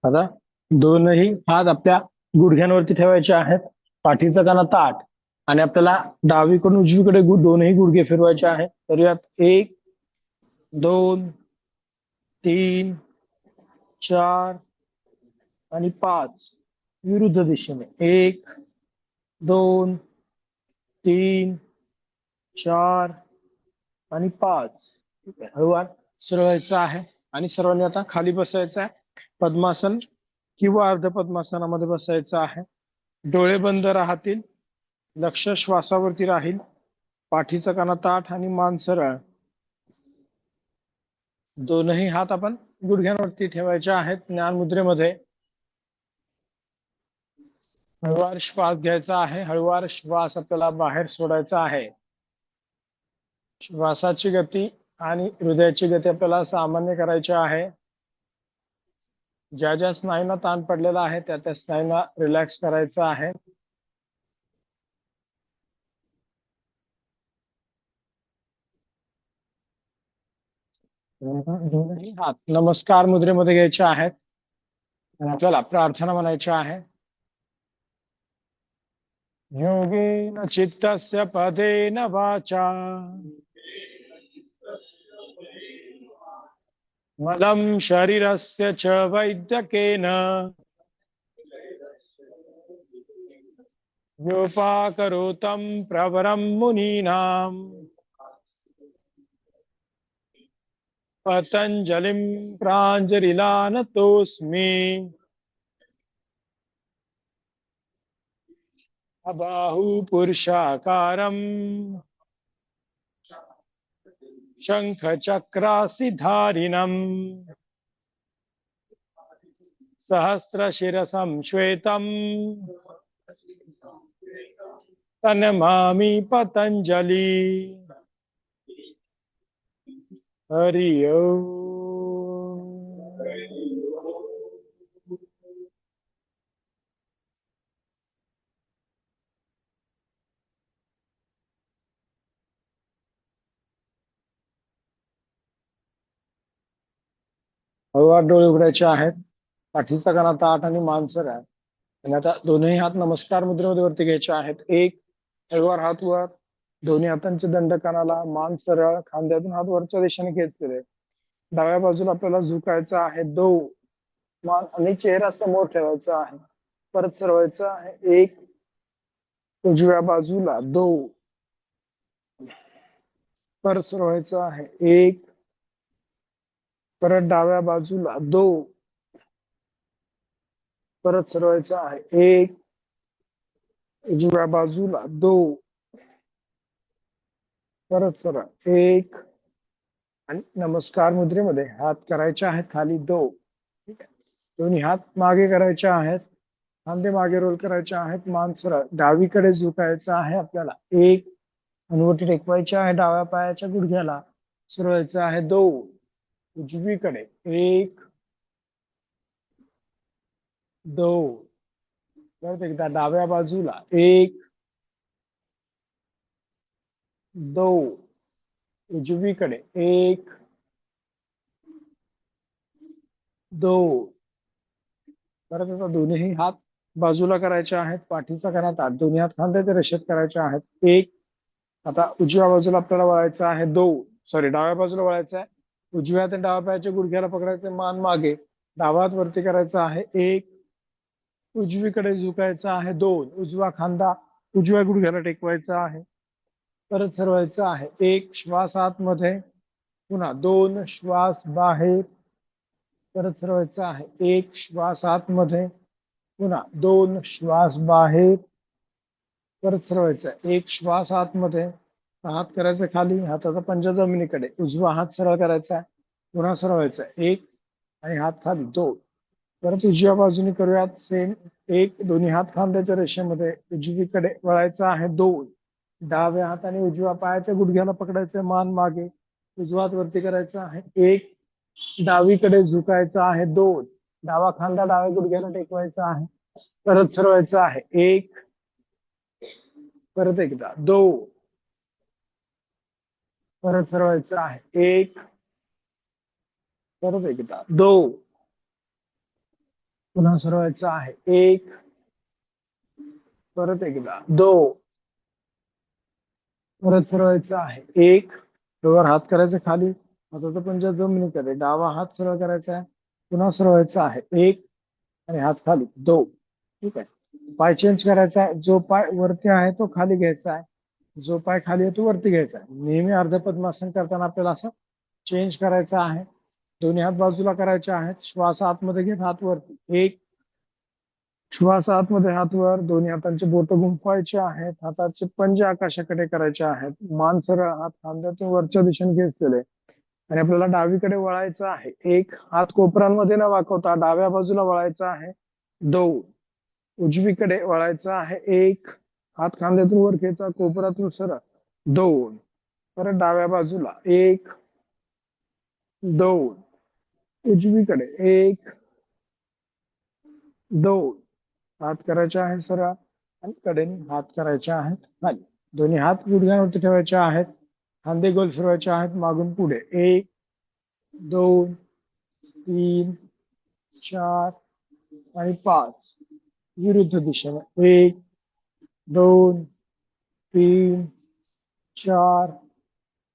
आता दोनही हात आपल्या गुडघ्यांवरती ठेवायचे आहेत. पाठीचा कणा ताठ आणि आपल्याला डावीकडून उजवीकडे दोनही गुडघे फिरवायचे आहेत. तर यात एक, दोन, तीन, चार आणि पाच विरुद्ध दिशेने. एक, दोन, तीन, चार आणि पाच. ठीक आहे, हळूवार सरळायचं आहे आणि सर्वांनी आता खाली बसायचं आहे. पद्मासन किंवा अर्ध पद्मासनामध्ये बसायचं आहे. डोळे बंद राहतील, लक्ष श्वासावरती राहील. पाठीचा कणा ताठ आणि मान सरळ. दोनही हात आपण गुडघ्यांवरती ठेवायचे आहेत ज्ञान मुद्रेमध्ये. हळूवार श्वास घ्यायचा आहे, हळूवार श्वास आपल्याला बाहेर सोडायचा आहे. श्वासाची गती आणि हृदयाची गती आपल्याला सामान्य करायची आहे. ज्या ज्या स्नायूंना ताण पडलेला आहे त्या त्या स्नायूंना रिलॅक्स करायचं आहे. दोन्ही हात नमस्कार मुद्रेमध्ये घ्यायचे आहेत आणि आपल्याला प्रार्थना म्हणायची आहे. योगेन चित्तस्य पदेन वाचा मलं शरीरस्य च वैद्यकेन योपाकरोतं प्रवरं मुनीनां पतञ्जलिं प्राञ्जलिलानतोऽस्मि अबाहुपुरुषाकारं शङ्खचक्रासिधारिणम् सहस्रशिरसं श्वेतं तन्नमामि पतञ्जलि. हरि ओम. हळूवार डोळे उघडायचे आहेत. पाठीचा कणा ताठ आणि मान सरळ आहे. आणि आता दोन्ही हात नमस्कार मुद्रेमध्ये वरती घ्यायचे आहेत. एक, हळूवार हात वर, दोन्ही हातांचे दंड कानाला, मान सरळ, खांद्यातून हात वरच्या दिशेने खेचलेले. डाव्या बाजूला आपल्याला झुकायचं आहे. दोन, मान आणि चेहरा समोर ठेवायचा आहे. परत सरवायचं आहे. एक, उजव्या बाजूला दोन, परत सरवायचं आहे. एक, परत डाव्या बाजूला दोन, परत सरवायचं आहे. एक, उजव्या बाजूला दोन, परत सरळ. एक आणि नमस्कार मुद्रेमध्ये हात करायचे आहेत खाली दोन. ठीक आहे, दोन्ही हात मागे करायचे आहेत. खांदे मागे रोल करायचे आहेत. मान सरळ, डावीकडे झुकायचं आहे आपल्याला. एक, हनुवटी टेकवायची आहे डाव्या पायाच्या गुडघ्याला. सरवायचं आहे. दोन, उजवीकडे. एक, दोन, परत एकदा डाव्या बाजूला. एक, दोन, उजवीकडे. एक, दोन, परत आता दोन्ही हात बाजूला करायचे आहेत. पाठीचा कणा ताठ, दोन्ही हात खांद्याच्या रेषेत करायचे आहेत. एक, आता उजव्या बाजूला आपल्याला वळायचं आहे. दोन, सॉरी, डाव्या बाजूला वळायचं आहे. उजव्या हात आणि डाव्या पायाच्या गुडघ्याला पकडायचे, मान मागे. डावा हात वरती करायचा आहे. एक, उजवीकडे झुकायचं आहे. दोन, उजवा खांदा उजव्या गुडघ्याला टेकवायचा आहे. परत सरवायचं आहे. एक, श्वास आतमध्ये, पुन्हा दोन, श्वास बाहेर. परत सरवायचं आहे. एक, श्वास आतमध्ये, पुन्हा दोन, श्वास बाहेर. परत सरवायचं आहे. एक, श्वास आतमध्ये, हात करायचा खाली, हाताचा पंजा जमिनीकडे, उजवा हात सरळ करायचा आहे. पुन्हा सरवायचा. एक आणि हात खाली. दोन, परत उजव्या बाजूने करूयात सेम. एक, दोन्ही हात खांद्याच्या रेषेमध्ये उजवीकडे वळायचा आहे. दोन, डाव्या हाताने उजव्या पायाच्या गुडघ्याला पकडायचं, मान मागे. उजवा हात वरती करायचा आहे. एक, डावीकडे झुकायचं आहे. दोन, डावा खांदा डाव्या गुडघ्याला टेकवायचा आहे. परत सरवायचं आहे. एक, परत एकदा. दोन, परत सरवायचं आहे. एक, परत एकदा. दोन, पुन्हा सरळायचं आहे. एक, परत एकदा दोन, परत सरळायचं आहे. एक, वर हात करायचा खाली, हाताचा पंजा जमिनीकडे, डावा हात सरळ करायचा आहे, पुन्हा सरळायचा आहे. एक आणि हात खाली, दोन. ठीक आहे. पाय चेंज करायचा आहे. जो पाय वरती आहे तो खाली घ्यायचा आहे, जो पाय खाली आहे तो वरती घ्यायचा आहे. नेहमी अर्ध पद्मासन करताना आपल्याला असं चेंज करायचं आहे. दोन्ही हात बाजूला करायचे आहेत. श्वास आतमध्ये घेत हात वरती. एक, श्वास आतमध्ये हात वर, दोन्ही हातांचे बोट गुंफवायचे आहेत. हाताचे पंजे आकाशाकडे करायचे आहेत. मान सरळ, हात खांद्यातून वरच्या दिशेने घेतलेले आणि आपल्याला डावीकडे वळायचं आहे. एक, हात कोपरांमध्ये न वाकवता डाव्या बाजूला वळायचा आहे. दोन, उजवीकडे वळायचं आहे. एक, हात खांद्यातून वर घ्यायचा, कोपरातून सरळ. दोन, परत डाव्या बाजूला. एक, दोन, उजवीकडे. एक, दोन, हात करायचे आहे सरळ आणि कडेने हात करायचे आहेत खाली. दोन्ही हात गुडघ्यांवरती ठेवायचे आहेत. खांदे गोल फिरवायचे आहेत मागून पुढे. एक, दोन, तीन, चार आणि पाच. विरुद्ध दिशेने. एक, दोन, तीन, चार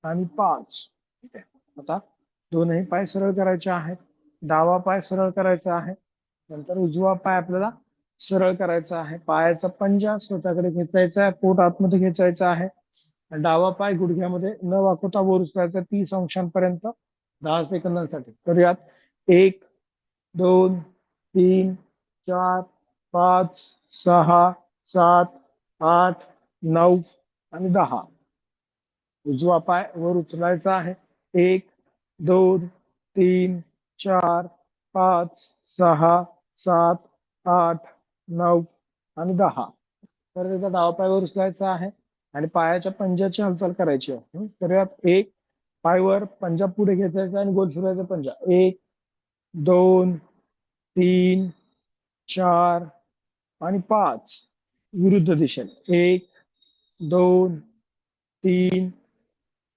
आणि पाच. ठीक आहे. आता दोनही पाय सरळ करायचे आहेत. डावा पाय सरळ करायचा आहे, नंतर उजवा पाय आपल्याला सरळ करायचा आहे. पायाचा पंजा स्वतःकडे खेचायचा आहे, पोट आतमध्ये खेचायचं आहे. डावा पाय गुडघ्यामध्ये न वाकवता वर उचलायचा 30 अंशांपर्यंत 10 सेकंदांसाठी. तर यात एक, दोन, तीन, चार, पाच, सहा, सात, आठ, नऊ आणि 10. उजवा पाय वर उचलायचा आहे. एक, दोन, तीन, चार, पाच, सहा, सात, आठ, नऊ आणि 10. तर त्याचा डावा पाय वर उचलायचा आहे आणि पायाच्या पंजाची हालचाल करायची आहे. तर यात एक, पायवर पंजा पुढे घ्यायचा आणि गोल फिरवायचा पंजा. एक, दोन, तीन, चार आणि पाच. विरुद्ध दिशेने. एक, दोन, तीन,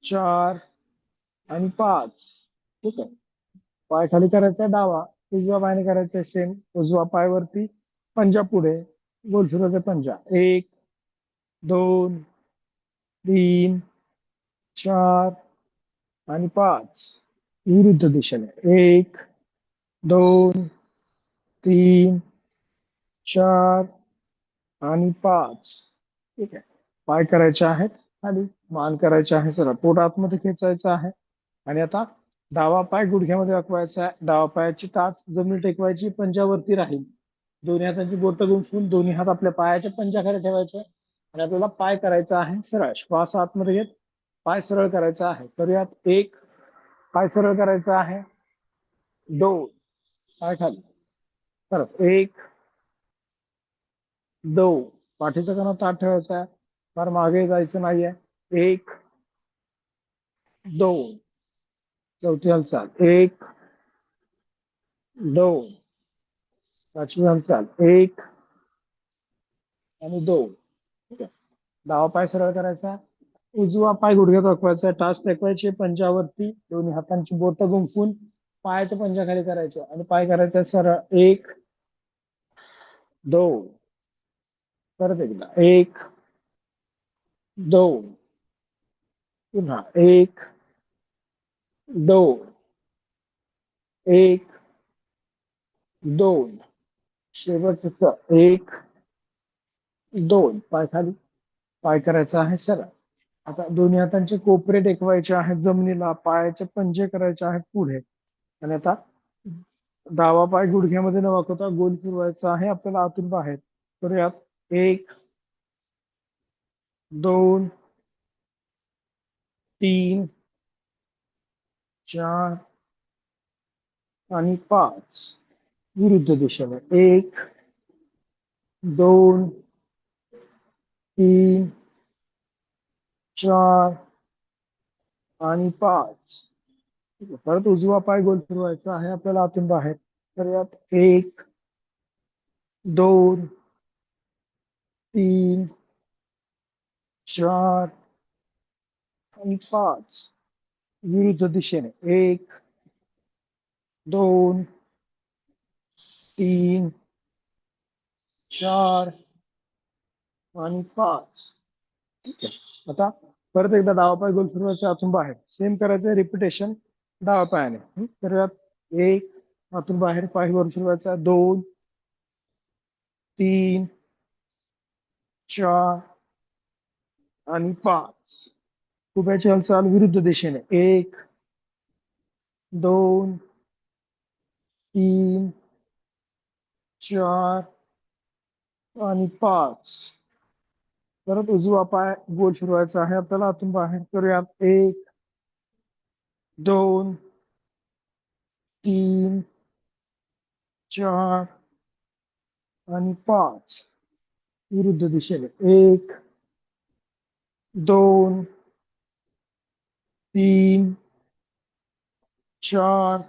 चार आणि पाच. ठीक आहे. पाय खाली करायचा डावा, उजव्या पायाने करायचा सेम. उजवा पाय वरती, पंजा पुढे, गोल फिरवायचा पंजा. एक, दोन, तीन, चार आणि पाच. विरुद्ध दिशेने. एक, दोन, तीन, चार आणि पाच. ठीक आहे. पाय करायचे आहेत खाली, मान करायचे आहे सरळ, पोट आतमध्ये खेचायचं आहे आणि आता डावा पाय गुडघ्यामध्ये वाकवायचा आहे. डावा पायाची टाच जमीन टेकवायची, पंजावरती राहील. दोन्ही हातांची बोटं गुंफून दोन्ही हात आपल्या पायाच्या पंजाखाली ठेवायचे आणि आपल्याला पाय करायचा आहे सरळ. श्वास आतमध्ये घेत पाय सरळ करायचा आहे. तर यात एक, पाय सरळ करायचा आहे. दोन, पाय खाली. परत एक, दोन, पाठीचा कणा ताठ ठेवायचा आहे, फार मागे जायचं नाहीये. एक, दोन, चौथी हालचाल. एक, दोन, पाचवी हालचाल. एक आणि दोन. ठीक आहे. डावा पाय सरळ करायचा, उजवा पाय गुडघ्यात वाकवायचा, टाच टेकवायचे पंजावरती, दोन्ही हातांची बोटं गुंफून पायाच्या पंजाखाली करायचे आणि पाय करायचा सरळ. एक, दोन, परत एकदा. एक, दोन, पुन्हा एक, दोन, एक, दोन, शेवटचं. एक, दोन, पाय खाली. पाय करायचा आहे सरळ. आता दोन्ही हातांचे कोपरे टेकवायचे आहेत जमिनीला, पायाचे पंजे करायचे आहेत पुढे आणि आता डावा पाय गुडघ्यामध्ये न वाकवता गोल फिरवायचा आहे आपल्याला आतून बाहेर. तर यात एक, दोन, तीन, चार आणि पाच. विरुद्ध दिशेने. एक, दोन, तीन, चार आणि पाच. परत उजवा पाय गोल फिरवायचा आहे आपल्याला आतून बाहेर. तर यात एक, दोन, तीन, चार आणि पाच. विरुद्ध दिशेने. एक, दोन, 3 4 आणि 5. ठीक आहे. आता परत एकदा डावा पाय गोल फिरवायचा आतून बाहेर. सेम करायचं रिपिटेशन डावा पायाने. तर 1 आतून बाहेर पाय वर फिरवायचा, 2 3 4 आणि 5. उभ्याची हालचाल विरुद्ध दिशेने. 1 2 3 4 आणि 5. परत उजवा पाय गोल फिरवायचा आहे आपल्याला आतून बाहेर. करूयात. 1 2 3 4 आणि 5. विरुद्ध दिशेने. 1 2 3 4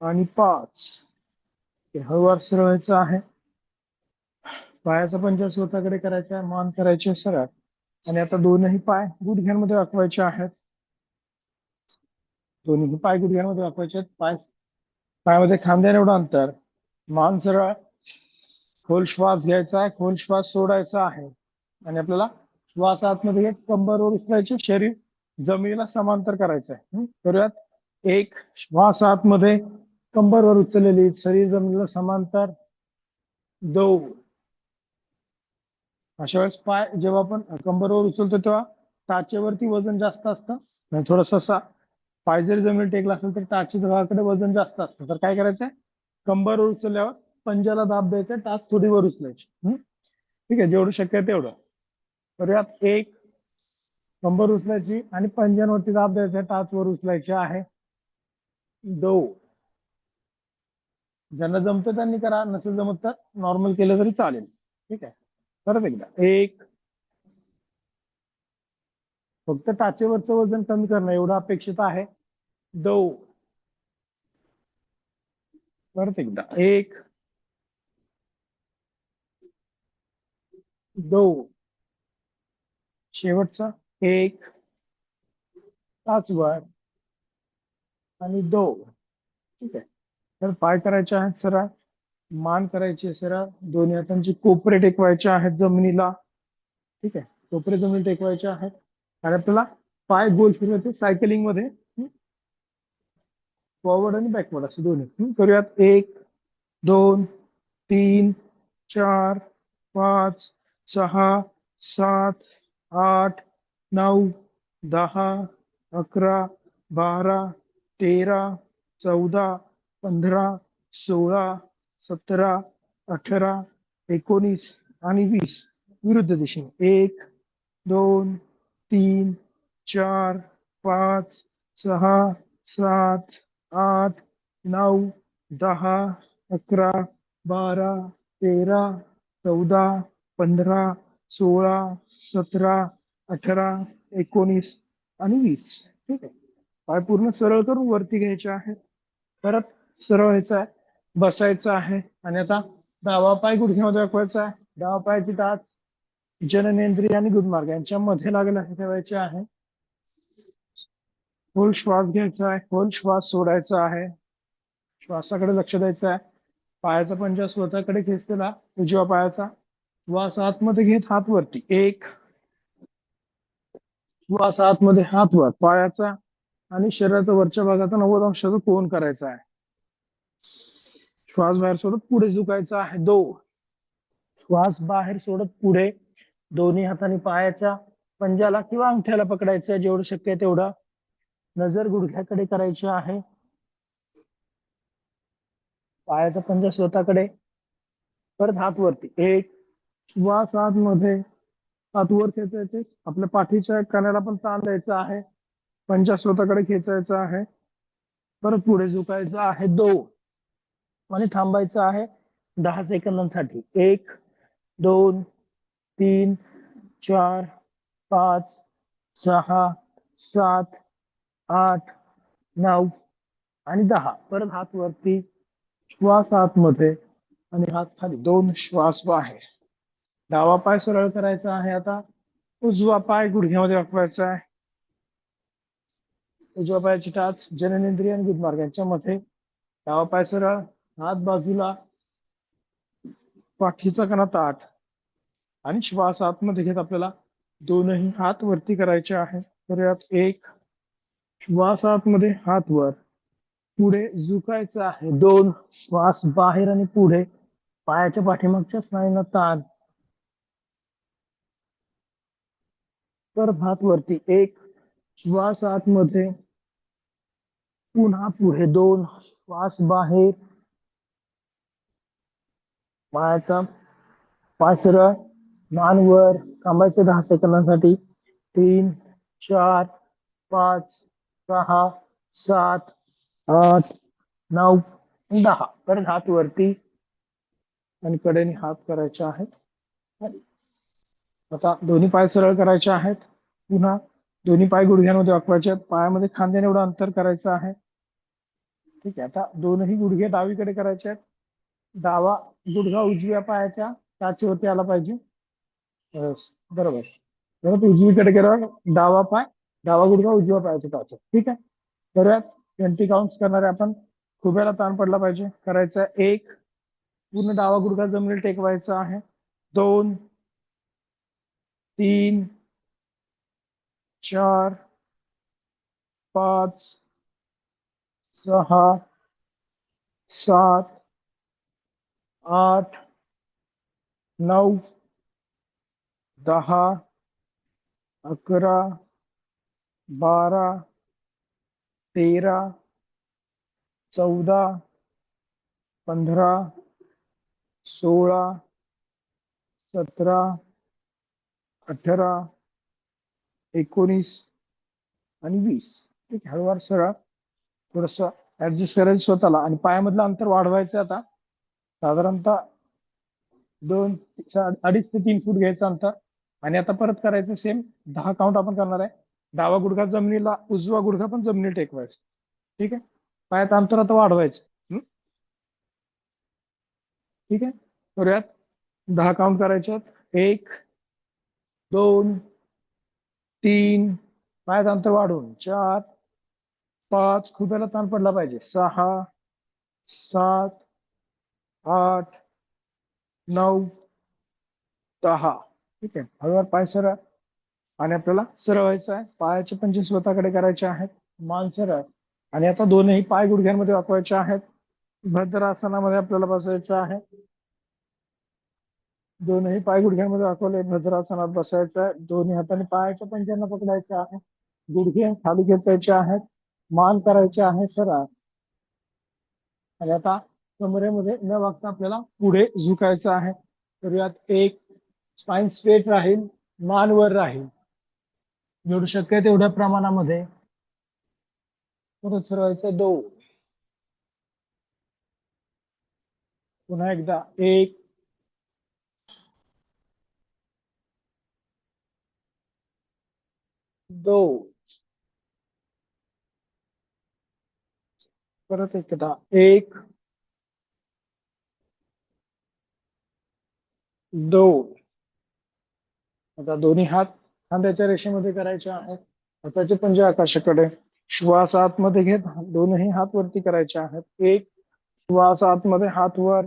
आणि 5. हळूवार सरळायचं आहे. पायाचा पंजा स्वतःकडे करायचा आहे, मान करायची सरळ. आणि आता दोनही पाय गुडघ्यांमध्ये वाकवायचे आहेत. दोन्ही पाय गुडघ्यांमध्ये वाकवायचे आहेत. पायामध्ये खांद्याने एवढं अंतर. मान सरळ. खोल श्वास घ्यायचा आहे, खोल श्वास सोडायचा आहे. आणि आपल्याला श्वास आतमध्ये घेत कंबरवर उचलायचे, शरीर जमिनीला समांतर करायचं आहे. करूयात. 1 श्वास आतमध्ये, कंबरवर उचललेली, शरीर जमिनीला समांतर. 2 अशा वेळेस पाय जेव्हा आपण कंबरवर उचलतो तेव्हा टाचेवरती वजन जास्त असतं. थोडस असा पाय जरी जमीन टेकला असेल तर टाचेच्या भागाकडे वजन जास्त असतं. तर काय करायचंय, कंबरवर उचलल्यावर पंजाला दाब द्यायचा, टाच थोडी वर उचलायची. ठीक आहे, जेवढं शक्य आहे तेवढं. तर यात 1 कंबर उचलायची आणि पंजांवरती दाब द्यायचा, टाच वर उचलायची आहे. 2 ज्यांना जमतं त्यांनी करा, नसेल जमत तर नॉर्मल केलं तरी चालेल. ठीक आहे. परत एकदा. 1 फक्त टाचेवरचं वजन कमी करणं एवढं अपेक्षित आहे. 2 परत एकदा. 1 2 शेवटचा. 1 टाचवर आणि 2. ठीक आहे. तर पाय करायचे आहेत सरळ, मान करायची सरळ, दोन्ही हातांची कोपरे टेकवायचे आहेत जमिनीला. ठीक आहे, कोपरे जमीन टेकवायचे आहेत. आणि आपल्याला पाय गोल फिरवायचे सायकलिंग मध्ये, फॉरवर्ड आणि बॅकवर्ड असे दोन्ही. करूयात. 1 2 3 4 5 6 7 8 9 10 11 12 13 14 15 16 17 18 19 आणि 20. विरुद्ध दिशेने. 1 2 3 4 5 6 7 8 9 10 11 12 13 14 15 16 17 18 19 आणि 20. ठीक आहे. पाय पूर्ण सरळ करून वरती घ्यायचे आहे. परत सरळ व्हायचं आहे, बसायचं आहे. आणि आता डावा पाय गुडघ्यामध्ये दाखवायचा आहे. डावा पायाची टाच जननेंद्रिय आणि गुदमार्ग यांच्या मध्ये लागेल असे ठेवायचे आहे. खोल श्वास घ्यायचा आहे, खोल श्वास सोडायचा आहे. श्वासाकडे लक्ष द्यायचं आहे. पायाचा पंजा स्वतःकडे खेचलेला उजव्या पायाचा. श्वास आतमध्ये घेत हात वरती. 1 श्वास आतमध्ये, हात वर पायाचा आणि शरीराच्या वरच्या भागाचा 90 अंशाचा कोन करायचा आहे. श्वास बाहेर सोडत पुढे झुकायचा आहे. 2 श्वास बाहेर सोडत पुढे, दोन्ही हाताने पायाच्या पंजाला किंवा अंगठ्याला पकडायचं जेवढं शक्य आहे तेवढं. नजर गुडघ्याकडे करायची आहे. पायाचा पंजा स्वतःकडे. परत हात वरती. 1 श्वास आतमध्ये, हात वर खेचायचे. आपल्या पाठीच्या कण्याला पण ताण द्यायचा आहे. पंजा स्वतःकडे खेचायचा आहे. परत पुढे झुकायचं आहे. 2 आणि थांबायचं आहे 10 सेकंदांसाठी. 1 2 3 4 5 6 7 8 9 आणि 10. परत हात वरती, श्वास आतमध्ये आणि हात खाली. 2 श्वास बाहेर. डावा पाय सरळ करायचा आहे. आता उजवा पाय गुडघ्यामध्ये वाकवायचा आहे. उजव्या पायाची टाच जननेंद्रिय आणि गुदमार्ग यांच्या मध्ये. डावा पाय सरळ, हात बाजूला, पाठीचा कणा ताठ आणि श्वास आतमध्ये घेत आपल्याला दोनही हात वरती करायचे आहे. तर यात एक, श्वास आतमध्ये, हात वर, पुढे झुकायचं आहे. दोन, श्वास बाहेर आणि पुढे, पायाच्या पाठीमागच्या स्नायूंना ताण. तर हात वरती. एक, श्वास आतमध्ये, पुन्हा पुढे. दोन, श्वास बाहेर, पायाचा पाय सरळ, मान वर, थांबायचे 10 सेकंदासाठी. 3, 4, 5, 6, 7, 8, 9, 10. परत हात वरती आणि कडेने हात करायचे आहेत. आता दोन्ही पाय सरळ करायचे आहेत. पुन्हा दोन्ही पाय गुडघ्यांमध्ये वाकवायचे आहेत. पायामध्ये खांद्याने एवढं अंतर करायचं आहे. ठीक आहे. आता दोनही गुडघे डावीकडे करायचे आहेत. डावा गुडघा उजव्या पायाच्या टाचेवरती आला पाहिजे. बरोबर. परत उजवीकडे केलं, डावा पाय, डावा गुडघा उजव्या पायाच्या टाचेवर. ठीक आहे. तर 20 काउंट्स करणारे आपण. खुब्याला ताण पडला पाहिजे. करायचा एक, पूर्ण डावा गुडघा जमिनीला टेकवायचा आहे. 2, 3, 4, 5, 6, 7, 8, 9, 10, 11, 12, 13, 14, 15, 16, 17, 18, 19 आणि 20. ठीक आहे. हळूवार सरळ, थोडस ऍडजस्ट करायचं स्वतःला आणि पायामधलं अंतर वाढवायचं. आता साधारणतः 2.5 ते 3 फूट घ्यायचं अंतर. आणि आता परत करायचं सेम. 10 काउंट आपण करणार आहे. डावा गुडघा जमिनीला, उजवा गुडघा पण जमिनीला टेकवायचा. ठीक आहे. पायात अंतर आता वाढवायचं. ठीक आहे. करूयात. 10 काउंट करायचे. 1, 2, 3, पायात अंतर वाढवून. 4, 5, खुब्याला ताण पडला पाहिजे. 6, 7, 8, 9, 10. ठीक आहे. हळूवार पाय सरळ आणि आपल्याला सरळ व्हायचं आहे. पायाचे पंजे स्वतःकडे करायचे आहेत. मान सरळ. आणि आता दोनही पाय गुडघ्यांमध्ये वाकवायचे आहेत. भद्रासनामध्ये आपल्याला बसायचं आहे. दोनही पाय गुडघ्यांमध्ये वाकवले, भद्रासनात बसायचं आहे. दोन्ही हाताने पायाच्या पंजांना पकडायचे आहे. गुडघे खाली खेचायचे आहेत. मान करायचे आहे सरळ. आणि आता कमरेमध्ये न वागता आपल्याला पुढे झुकायचं आहे. तर यात एक, स्पाइन स्ट्रेट राहील, मान वर राहील. जेवढं शक्य आहे तेवढ्या प्रमाणामध्ये. परत सरळायचं. 2, पुन्हा एकदा. 1, 2, परत एकदा. 1, 2. आता दोन्ही हात खांद्याच्या रेषेमध्ये करायचे आहेत. हाताचे पंजे आकाशाकडे. श्वास आतमध्ये घेत दोनही हात वरती करायचे आहेत. 1, श्वास आतमध्ये, हात वर,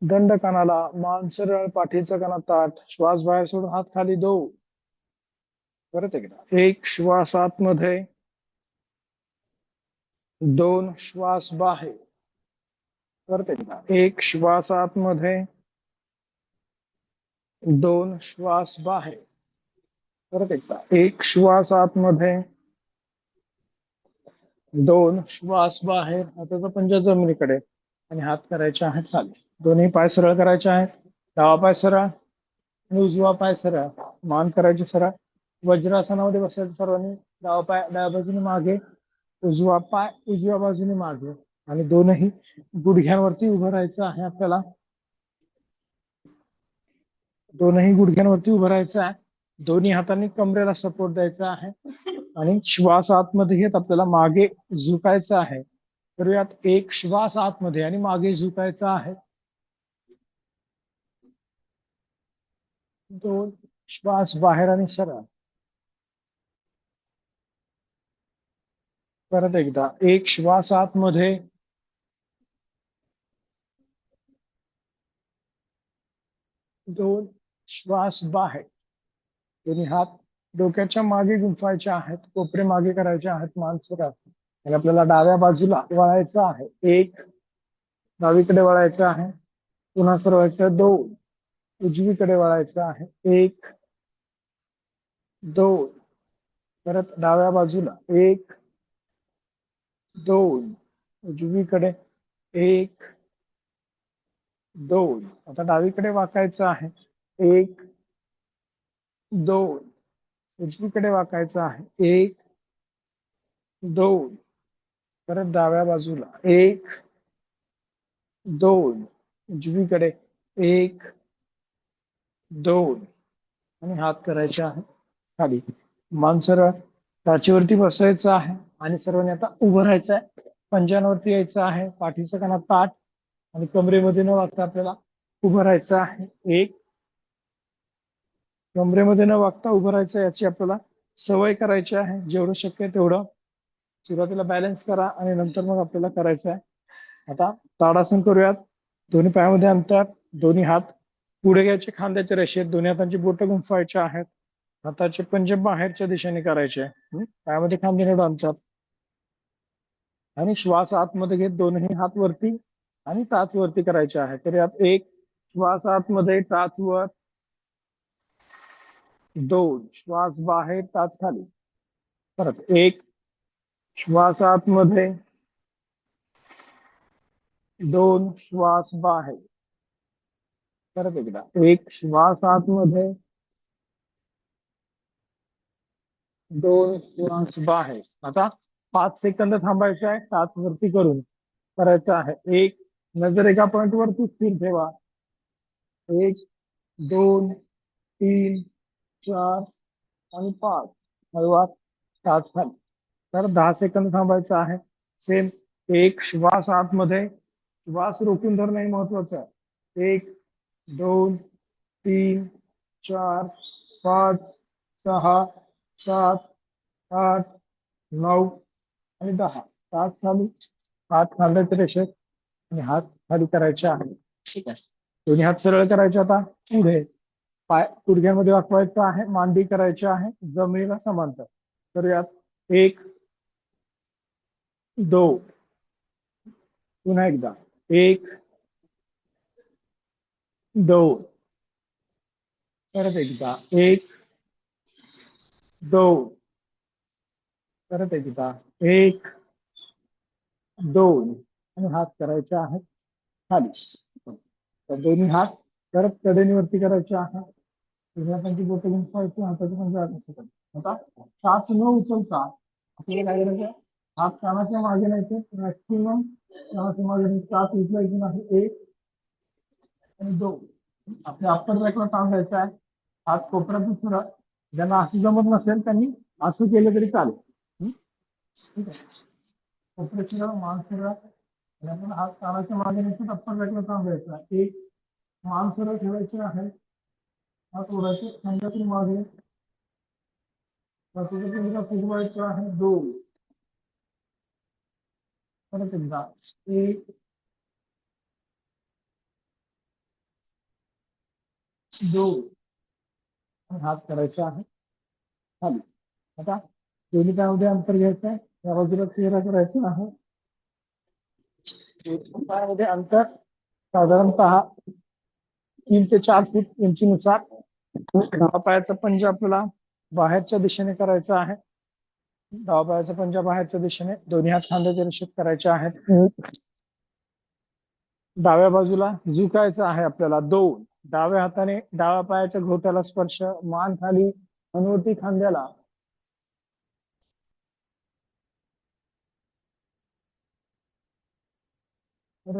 दंड कानाला, मान सरळ, पाठीचा कणा ताठ, श्वास बाहेर सोडून हात खाली. 2, परत एकदा. 1, श्वास आतमध्ये, 2, श्वास बाहेर, परत एकदा. 1, श्वास आतमध्ये, 2, श्वास बाहेर, परत एकदा. 1, श्वास आतमध्ये, 2, श्वास बाहेर. हाताचा पंजा जमिनीकडे आणि हात करायचे आहेत खाली. दोन्ही पाय सरळ करायचे आहेत. डावा पाय सरळ आणि उजवा पाय सरळ. मान करायचे सरळ. वज्रासनामध्ये बसायचं सर्वांनी. डावा पाय डाव्या बाजूने मागे, उजवा पाय उजव्या बाजूने मागे. आणि दोनही गुडघ्यांवरती उभं राहायचं आहे आपल्याला. दोनही गुडघ्यांवरती उभं राहायचं आहे. दोन्ही हातांनी कमरेला सपोर्ट द्यायचा आहे. आणि श्वास आतमध्ये घेत आपल्याला मागे झुकायचं आहे. तर यात एक, श्वास आतमध्ये आणि मागे झुकायचा आहे. 2, श्वास बाहेर आणि सरळ. परत एकदा. 1, श्वास आतमध्ये, दोन श्वास बाहेर. दोन्ही हात डोक्याच्या मागे गुंफायचे आहेत, कोपरे मागे करायचे आहेत, मान सरळ. आणि आपल्याला डाव्या बाजूला वळायचं आहे. एक, डावीकडे वळायचं आहे. पुन्हा सरवायचं. दोन, उजवीकडे वळायचं आहे. एक, दोन, परत डाव्या बाजूला. एक, दोन, उजवीकडे. एक, दोन. आता डावीकडे वाकायचं आहे. एक, दोन, उजवीकडे वाकायचं आहे. एक, दोन, परत डाव्या बाजूला. एक, दोन, उजवीकडे. एक, दोन, आणि हात करायचे आहे खाली. मान सरळ. टाचीवरती बसायचं आहे आणि सर्वांनी आता उभं राहायचं आहे. पंजांवरती यायचं आहे. पाठीचं कणा ताठ आणि कमरेमध्ये न वागता आपल्याला उभं राहायचं आहे. एक, कमरेमध्ये न वागता उभं राहायचं, याची आपल्याला सवय करायची आहे. जेवढं शक्य आहे तेवढं सुरुवातीला बॅलन्स करा आणि नंतर मग आपल्याला करायचं आहे. आता ताडासन करूयात. दोन्ही पायामध्ये अंतर, दोन्ही हात पुढे घ्यायचे खांद्याच्या रेषेत, दोन्ही हातांची बोटं गुंफवायची आहेत. हाताचे पंजे बाहेरच्या दिशेने करायचे. पायामध्ये खांदे नेडू अंतर आणि श्वास आतमध्ये घेत दोन्ही हात वरती आणि टाच वरती करायचे आहे. तर यात एक, श्वास आतमध्ये, टाच वर. दोन, श्वास बाहेर, टाच खाली. परत एक, श्वास आतमध्ये. दोन, श्वास बाहेर. परत एकदा. एक, श्वास आतमध्ये. दोन, श्वास बाहेर. आता 5 सेकंद थांबायचे आहे. टाच वरती करून करायचं आहे. एक, नजर एका पॉइंट वरती स्थिर ठेवा. एक, दोन, तीन, चार आणि 5. हळूवार टाच खाली. तर 10 सेकंद थांबायचं आहे. सेम. एक, श्वास आतमध्ये. श्वास रोखून धरणं हे महत्वाचं आहे. एक, दोन, तीन, चार, 5, 6, 7, 8, 9 आणि 10. हात खाली. हात खांद्याच्या रेषेत आणि हात खाली करायचे आहे. ठीक आहे. दोन्ही हात सरळ करायचे. आता पुढे पाय गुडघ्यामध्ये वाकवायचं आहे. मांडी करायची आहे जमिनीला समांतर. तर यात एक, दोन, पुन्हा एकदा. एक, दोन, परत एकदा. एक, दोन, परत एकदा. एक, दोन, आणि हात करायचे आहेत खाली. तर दोन्ही हात परत कडेनीवरती करायचे आहे. हाताची बोटं गुंफवायची, हाताची पंजा आत. आता श्वास न उचलता आपल्याला काय करायचं, हात कानाच्या मागे न्यायचे. मॅक्सिमम कानाच्या मागे श्वास उचलायची नाही. एक आणि दोन. आपल्या अप्पर बॅकला काम द्यायचं आहे. हात कोपऱ्यातून सुद्धा. ज्यांना असं जमत नसेल त्यांनी असं केलं तरी चालेल. ठीक आहे. कोपरे सरळ, मान सरळ. आपण हात कानाच्या मागे न्यायचे. अप्पर बॅकला काम द्यायचं आहे. एक, मान सरळ ठेवायचे आहे. हात ओढायचे खांद्यातून मागे. फुगवायचं आहे. दोन, परत एकदा. एक, दोन, हात करायचे आहे खाली. आता दोन्ही पायामध्ये अंतर घ्यायचं आहे. या बाजूला चेहरा करायचा आहे. पायामध्ये अंतर साधारणतः 3 ते 4 फूट उंचीनुसार. डावा पायाचा पंजा आपल्याला बाहेरच्या दिशेने करायचा आहे. डावा पायाचा पंजा बाहेरच्या दिशेने. दोन्ही हात खांद्याच्या रेषेत करायचे आहेत. डाव्या बाजूला झुकायचं आहे आपल्याला. दोन, डाव्या हाताने डाव्या पायाच्या घोट्याला स्पर्श. मान खाली, हनुवटी खांद्याला.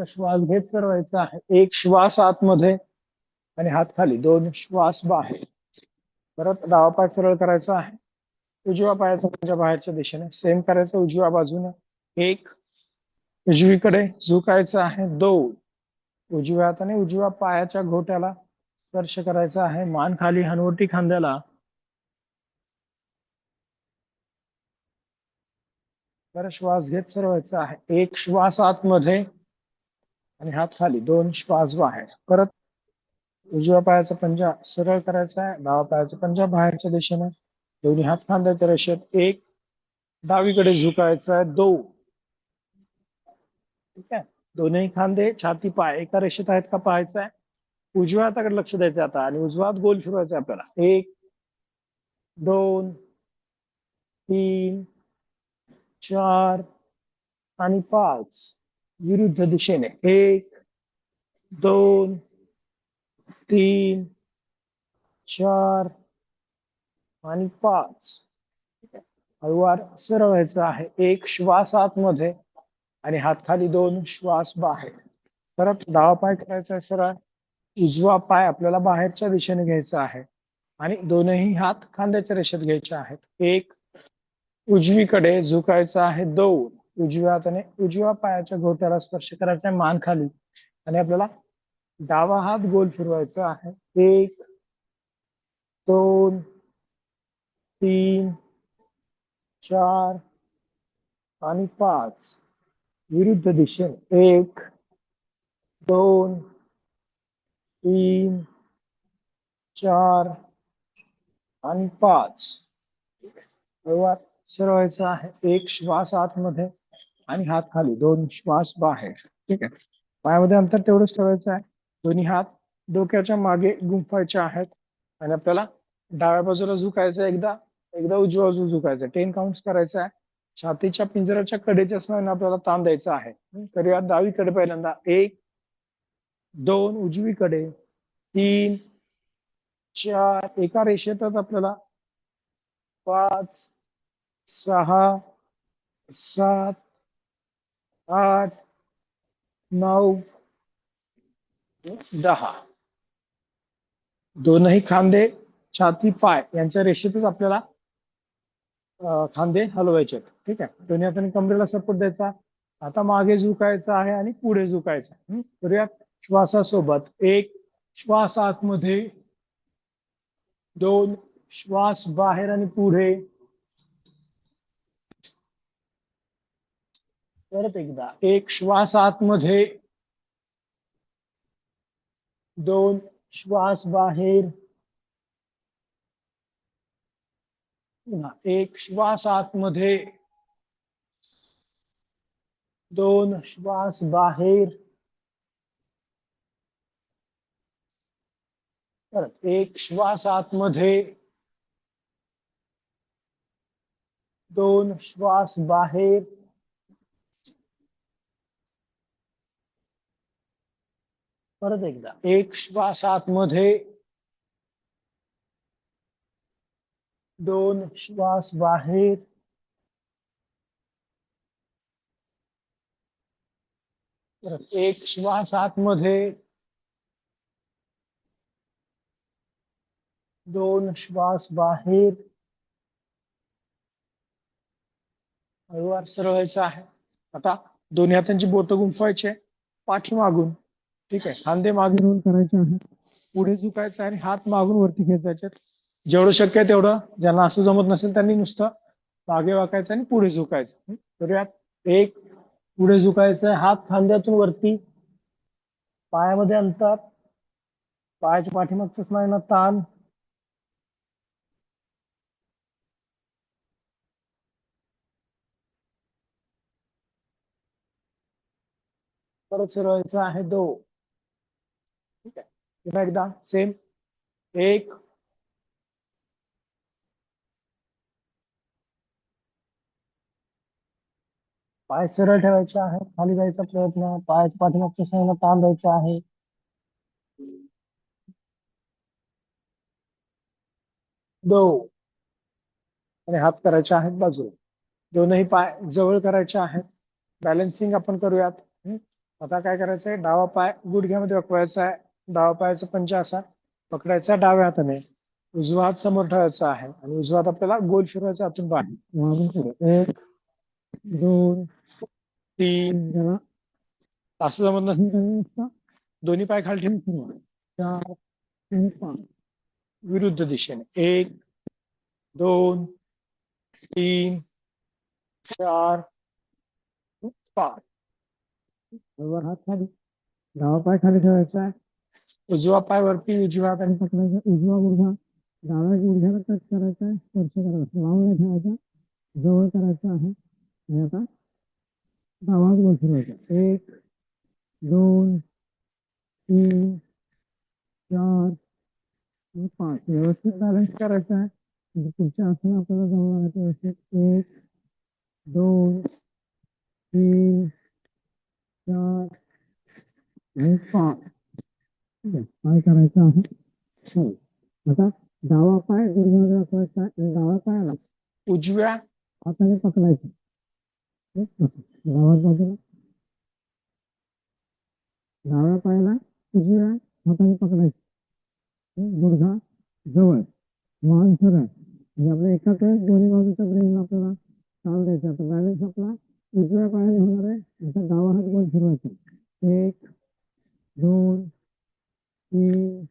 श्वास घेत सरवायचा आहे. एक, श्वास आतमध्ये आणि हात खाली. दोन, श्वास बाहेर. परत डावा पाय सरळ करायचा आहे. उजव्या पायाचा पंजा बाहेरच्या दिशेने. सेम करायचं उजव्या बाजूने. एक, उजवीकडे झुकायचं आहे. दोन, उजव्या हाताने उजव्या पायाच्या घोट्याला स्पर्श करायचा आहे. मान खाली, हनुवटी खांद्याला. तर श्वास घेत सरवायचा आहे. एक, श्वास आतमध्ये आणि हात खाली. दोन, श्वास बाहेर. परत उजव्या पायाचा पंजा सरळ करायचा आहे, डावा पायाचा पंजा बाहेरच्या दिशेने, दोन्ही हात खांद्याच्या रेषेत, एक, डावीकडे झुकायचं आहे, दोन. ठीक आहे, दोन्ही खांदे छाती पाय एका रेषेत आहेत का पाहायचं आहे. उजव्या हाताकडे लक्ष द्यायचं आता आणि उजवा हात गोल फिरवायचा आपल्याला, एक, दोन, तीन, चार आणि पाच. विरुद्ध दिशेने, एक, दोन, तीन, चार आणि पाच. हळूवार सरळ व्हायचं आहे, एक श्वास आतमध्ये आणि हात खाली, दोन श्वास बाहेर. परत डावा पाय करायचा आहे सरळ, उजवा पाय आपल्याला बाहेरच्या दिशेने घ्यायचा आहे आणि दोनही हात खांद्याच्या रेषेत घ्यायचे आहेत, एक, उजवीकडे झुकायचं आहे, दोन, उजव्या हाताने उजव्या पायाच्या घोट्याला स्पर्श करायचा आहे, मान खाली, आणि आपल्याला डावा हात गोल फिरवायचा आहे, एक, दोन, तीन, चार आणि पाच. विरुद्ध दिशेने, एक, दोन, तीन, चार आणि पाच. हळूवार सरळवायचं आहे, एक श्वास आतमध्ये आणि हात खाली, दोन श्वास बाहेर. ठीक आहे, पायामध्ये अंतर तेवढंच ठेवायचं आहे, दोन्ही हात डोक्याच्या मागे गुंफायचे आहेत आणि आपल्याला डाव्या बाजूला झुकायचं, एकदा एकदा उजव्या बाजूला झुकायचं, 10 काउंट्स करायचं आहे. छातीच्या पिंजऱ्याच्या कडेच्या स्नायूंना आपल्याला ताण द्यायचा आहे. करूया डावीकडे पहिल्यांदा, एक, दोन, उजवीकडे, तीन, चार, एका रेषेतच आपल्याला, पाच, सहा, सात, आठ, नऊ, 10. दोनही खांदे छाती पाय यांच्या रेषेतच आपल्याला खांदे हलवायचे. ठीक आहे, दोन्ही हाताने कमरेला सपोर्ट द्यायचा, आता मागे झुकायचं आहे आणि पुढे झुकायचं. करूया श्वासासोबत, एक श्वास आतमध्ये, दोन श्वास बाहेर आणि पुढे, परत एकदा, एक श्वास आतमध्ये, दोन श्वास बाहेर, पुन्हा एक श्वास आतमध्ये, दोन श्वास बाहेर, परत एक श्वास आतमध्ये, दोन श्वास बाहेर, परत एकदा, एक श्वास आतमध्ये, दोन श्वास बाहेर, परत एक श्वास आतमध्ये, दोन श्वास बाहेर. हळूवार सरळ व्हायचं आहे. आता दोन्ही हातांची बोटं गुंफवायचे पाठीमागून. ठीक आहे, खांदे मागे रोल करायचे आहेत, पुढे झुकायचं आणि हात मागून वरती खेचायचे. जेवढं शक्य आहे तेवढं, ज्यांना असं जमत नसेल त्यांनी नुसतं मागे वाकायचं आणि पुढे झुकायचं. करूयात, एक, पुढे झुकायचं, हात खांद्यातून वरती, पायामध्ये अंतर, पायाच्या पाठीमागच्या स्नायूंना ताण, परत फिरवायचं आहे, दोन. ठीक आहे, पुन्हा एकदा सेम, एक, पाय सरळ ठेवायचे आहे, खाली जायचा प्रयत्न, पायाच्या पाठीमागच्या स्नायूंना ताण द्यायचा आहे, दोन, आणि हात करायचे आहेत बाजूला, दोनही पाय जवळ करायचे आहेत. बॅलन्सिंग आपण करूयात. आता काय करायचंय, डावा पाय गुडघ्यामध्ये वाकवायचा आहे, डावा पायाचा पंजा असा पकडायचा डाव्या हाताने, उजवा हात समोर ठेवायचा आहे आणि उजवा हात आपल्याला गोल फिरवायचा आतून बाहेर. एक, दोन, तीन, असं जमत नसेल दोन्ही पाय खाली ठेवून फिरवा, चार आणि पाच. विरुद्ध दिशेने, एक, दोन, तीन, चार, पाच. वर हात खाली, डावा पाय खाली ठेवायचा आहे, उजवा पाय वरती उजव्या हाताने पकडायचा, उजवा गुडघा डाव्या गुडघ्याला टच करायचा आहे, स्पर्श करायचा, लावून ठेवायचा, जवळ करायचा आहे. आणि आता डावा गोल फिरवायचा. 1 2 3 4 आणि 5. व्यवस्थित बॅलन्स करायचा आहे. म्हणजे पुढच्या आसन आपल्याला जवळ आणायचं. व्यवस्थित 1 2 3 4 आणि 5. ठीक आहे, काय करायचं आहे. हो. आता डावा पाय गुडघ्यामध्ये वाकवायचा आणि डावा पायाला उजव्या हाताने पकडायचं. डाव्या बाजूला डाव्या पायाला उजव्या हाताने पकडायचं. गुडघा जवळ, मान सरळ. म्हणजे आपल्या एकाच वेळेस दोन्ही बाजूच्या ब्रेन आपल्याला चाल द्यायचा. आता बॅलन्स आपला उजव्या पायाने होणार आहे. आता डावा हात गोल फिरवायचा. 1 2 3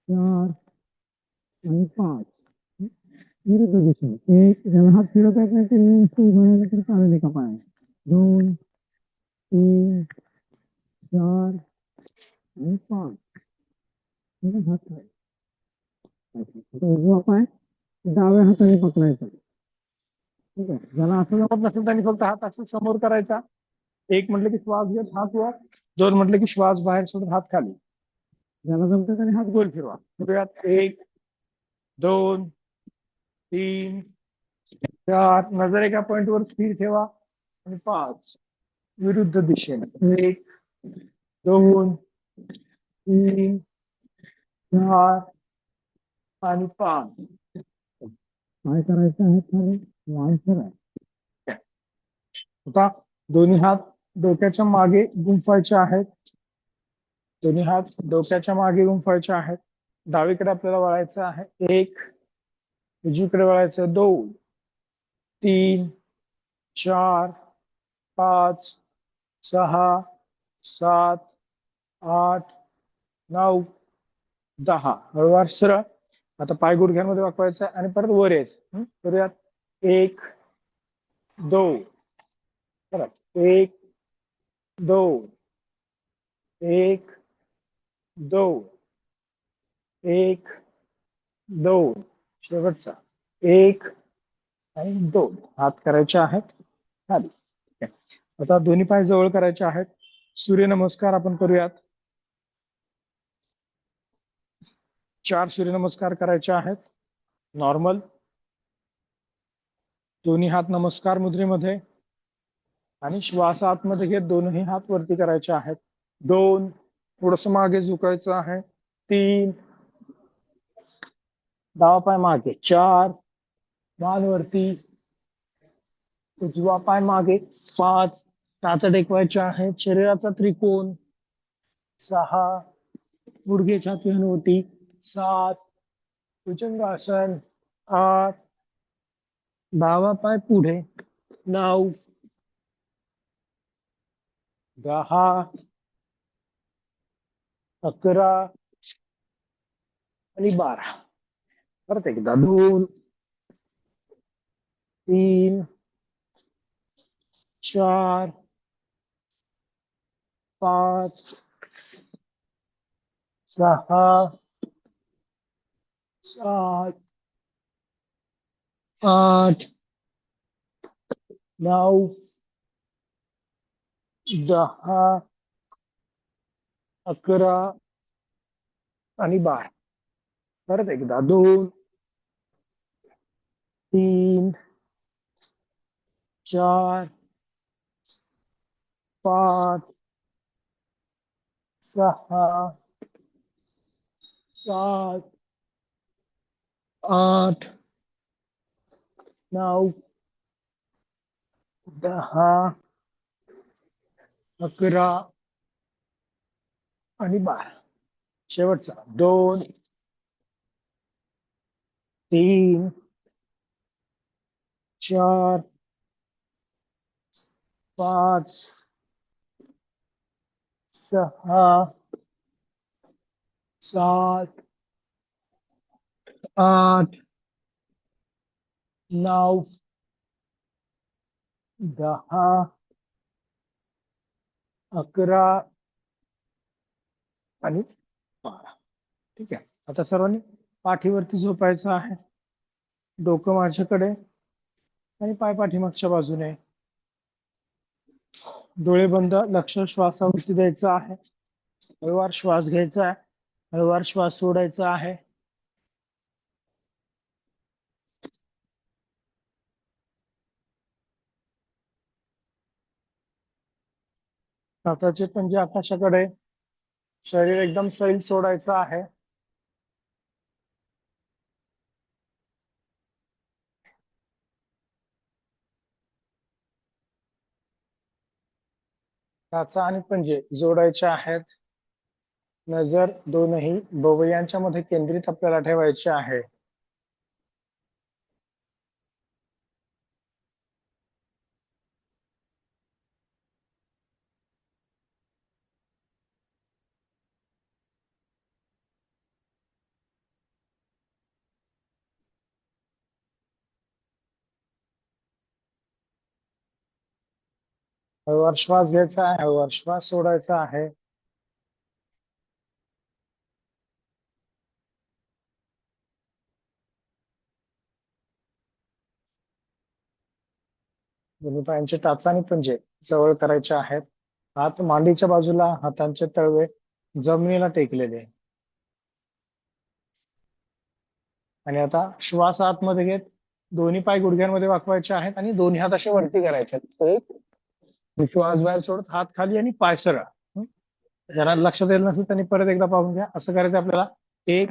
4 आणि 5. विरुद्ध दिशेने 1. ज्याला हात फिरवता येत नाही ते उभं तर चालेल एका पायाने. 2 3 4 आणि 5. हात खाली. आता उजवा पाय डाव्या हाताने पकडायचा. ठीक आहे, ज्याला असं जमत नसेल त्यांनी फक्त हात असं समोर करायचा. 1 म्हटलं की श्वास घेत हात वर, 2 म्हटलं की श्वास बाहेर सोडून हात खाली. ज्याला जमतं त्याने हात गोल फिरवा. फिरूयात. 1 2 3 4. नजर एका पॉइंटवर स्थिर ठेवा. आणि 5. विरुद्ध दिशेने 1 2 3 4 आणि 5. काय करायचं आहे खाली माणसं आहे. आता दोन्ही हात डोक्याच्या मागे गुंफायचे आहेत. दोन्ही हात डोक्याच्या मागे गुंफायचे आहेत. डावीकडे आपल्याला वळायचं आहे. 1 उजवीकडे वळायचं. 2 3 4 5 6 7 8 9 10. हळूवार सरळ. आता पाय गुडघ्यांमध्ये वाकवायचा आणि परत वर यायचं. करूयात. 1 2 परत 1 2 1 2 1 2. शेवटचा 1 आणि 2. हात करायचे आहेत खाली. आता दोन्ही पाय जवळ करायचे आहेत. सूर्यनमस्कार आपण करूयात. 4 सूर्यनमस्कार करायचे आहेत. नॉर्मल. दोन्ही हात नमस्कार मुद्रेमध्ये आणि श्वास आतमध्ये घेत दोन्ही हात वरती करायचे आहेत. 2 थोडस मागे झुकायचं आहे. 3 डावा पाय मागे. 4 मान वरती, उजवा पाय मागे. 5 टाचा टेकवायचे आहे. शरीराचा त्रिकोण. 6 गुडघे छाती हनुवटी. 7 भुजंगासन. 8 डावा पाय पुढे. 9 10 11 आणि 12. परत एकदा 2 3 4 5 6 7 8 9 10 11 आणि 12. परत एकदा 2 3 4 5 6 7 8 9 10 11 आणि 12. शेवटचा 2 3 4 5 6 7 8 9 10 11 आणि 12. ठीक आहे. आता सर्वांनी पाठीवरती झोपायचं आहे. डोकं माझ्याकडे आणि पाय पाठीमागच्या बाजूने. डोळे बंद, लक्ष श्वासावरती द्यायचं आहे. हळूवार श्वास घ्यायचा आहे, हळूवार श्वास सोडायचा आहे. हाताचे पंजे आकाशाकडे. शरीर एकदम सैल सोडायचं आहे. टाचा आणि पंजे जोडायचे आहेत. नजर दोनही भोवयांच्या मध्ये केंद्रित आपल्याला ठेवायचे आहे. हळूवार श्वास घ्यायचा आहे, हळूवार श्वास सोडायचा आहे. दोन्ही पायांचे टाचा आणि पंजे जवळ करायचे आहेत. हात मांडीच्या बाजूला, हातांचे तळवे जमिनीला टेकलेले. आणि आता श्वास आतमध्ये घेत दोन्ही पाय गुडघ्यांमध्ये वाकवायचे आहेत आणि दोन्ही हात असे वरती करायचे आहेत. एक श्वास बाहेर सोडत हात खाली आणि पाय सरळ. जरा लक्षात येईल नसेल त्यांनी परत एकदा पाहून घ्या. असं करायचं आपल्याला. एक,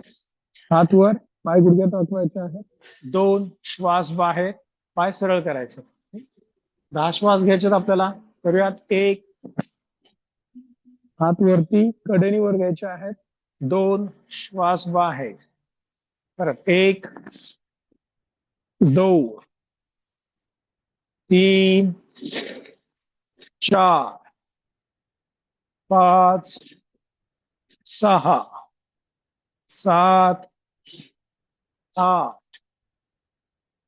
हात वर, पाय गुडघ्यात वाकवायचे आहेत. दोन, श्वास बाहेर, पाय सरळ करायचे. 10 श्वास घ्यायचे आपल्याला. करूयात. एक, हात वरती कडेने वर घ्यायचे आहेत. दोन, श्वास बाहेर. परत एक, दोन, तीन, चार, पाच, सहा, सात, आठ,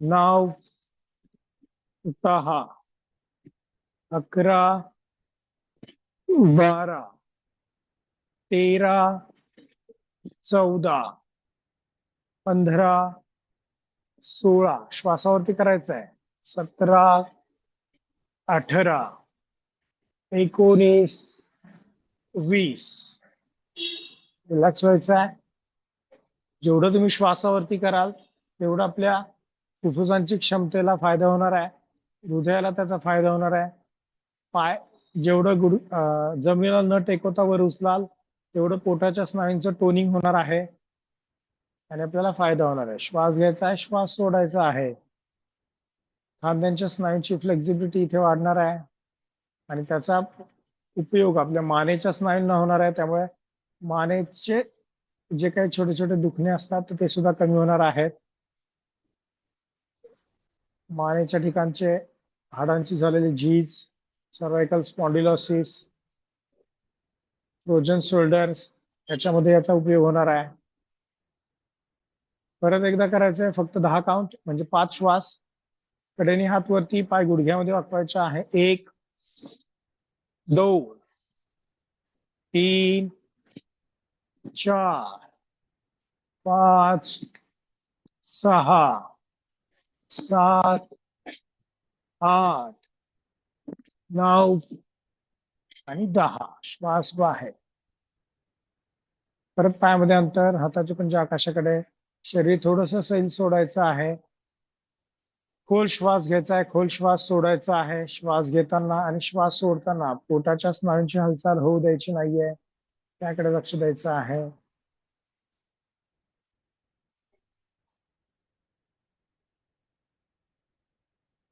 9, 10, 11, 12, 13, 14, 15, 16. श्वासावरती करायचं आहे. 17, 18, 19, 20. रिलॅक्स व्हायचं आहे. जेवढं तुम्ही श्वासावरती कराल तेवढं आपल्या फुफ्फुसांची क्षमतेला फायदा होणार आहे. हृदयाला त्याचा फायदा होणार आहे. पाय जेवढं जमिनीला न टेकवता वर उचलाल तेवढं पोटाच्या स्नायूंचं टोनिंग होणार आहे आणि आपल्याला फायदा होणार आहे. श्वास घ्यायचा आहे, श्वास सोडायचा आहे. खांद्यांच्या स्नायूंची फ्लेक्झिबिलिटी इथे वाढणार आहे आणि त्याचा उपयोग आपल्या मानेच्या स्नायूंना होणार आहे. त्यामुळे मानेचे जे काही छोटे छोटे दुखणे असतात ते सुद्धा कमी होणार आहेत. मानेच्या ठिकाणचे हाडांची झालेली झीज, सर्वायकल स्पॉन्डिलोसिस, फ्रोजन शोल्डर्स, याच्यामध्ये याचा उपयोग होणार आहे. परत एकदा करायचं आहे. फक्त 10 काउंट म्हणजे 5 श्वास. कडेने हात वरती, पाय गुडघ्यामध्ये वाकवायचे आहे. एक, दोन, तीन, चार, पाच, सहा, सात, आठ, 9 आणि 10. श्वास बाहेर. परत पायामध्ये अंतर, हाताचे पंजे आकाशाकडे. शरीर थोडस सैल सोडायचं आहे. खोल श्वास घ्यायचा आहे, खोल श्वास सोडायचा आहे. श्वास घेताना आणि श्वास सोडताना पोटाच्या स्नायूंची हालचाल होऊ द्यायची नाहीये, त्याकडे लक्ष द्यायचं आहे.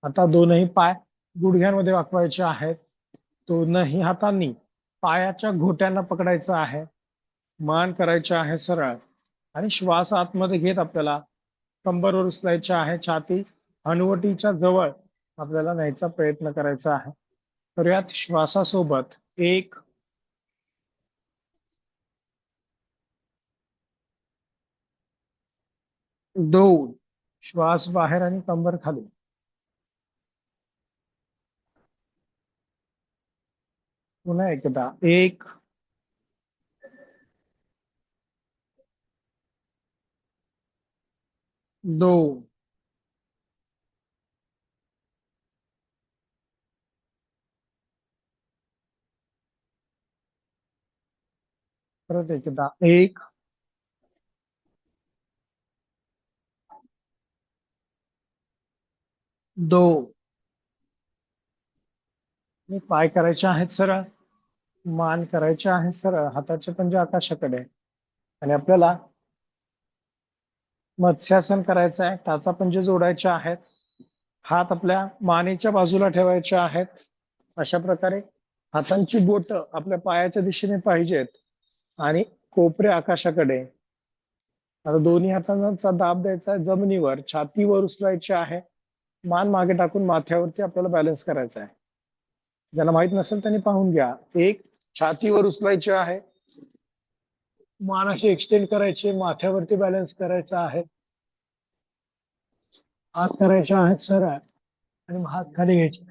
आता दोनही पाय गुडघ्यांमध्ये वाकवायचे आहेत. दोनही हातांनी पायाच्या घोट्यांना पकडायचं आहे. मान करायचे आहे सरळ आणि श्वास आतमध्ये घेत आपल्याला कंबरवर उचलायचे आहे. छाती हनुवटीच्या जवळ आपल्याला न्यायचा प्रयत्न करायचा आहे. तर यात श्वासासोबत एक, दोन, श्वास बाहेर आणि कंबर खाली. पुन्हा एकदा. एक, दो, परत एकदा एक, दो, आणि पाय करायचे आहेत सरळ, मान करायचे आहे सरळ, हाताचे पंजे आकाशाकडे, आणि आपल्याला मत्स्यासन करायचं आहे. टाचा पंजे जोडायचे आहेत, हात आपल्या मानेच्या बाजूला ठेवायचे आहेत. अशा प्रकारे हातांची बोट आपल्या पायाच्या दिशेने पाहिजेत आणि कोपरे आकाशाकडे. आता दोन्ही हातांचा दाब द्यायचा आहे जमिनीवर, छातीवर उचलायची आहे, मान मागे टाकून माथ्यावरती आपल्याला बॅलन्स करायचा आहे. ज्यांना माहित नसेल त्यांनी पाहून घ्या. एक, छातीवर उचलायची आहे, मान अशी एक्सटेंड करायची, माथ्यावरती बॅलन्स करायचा आहे, हात करायचे आहेत सरळ आणि हात खाली घ्यायचे.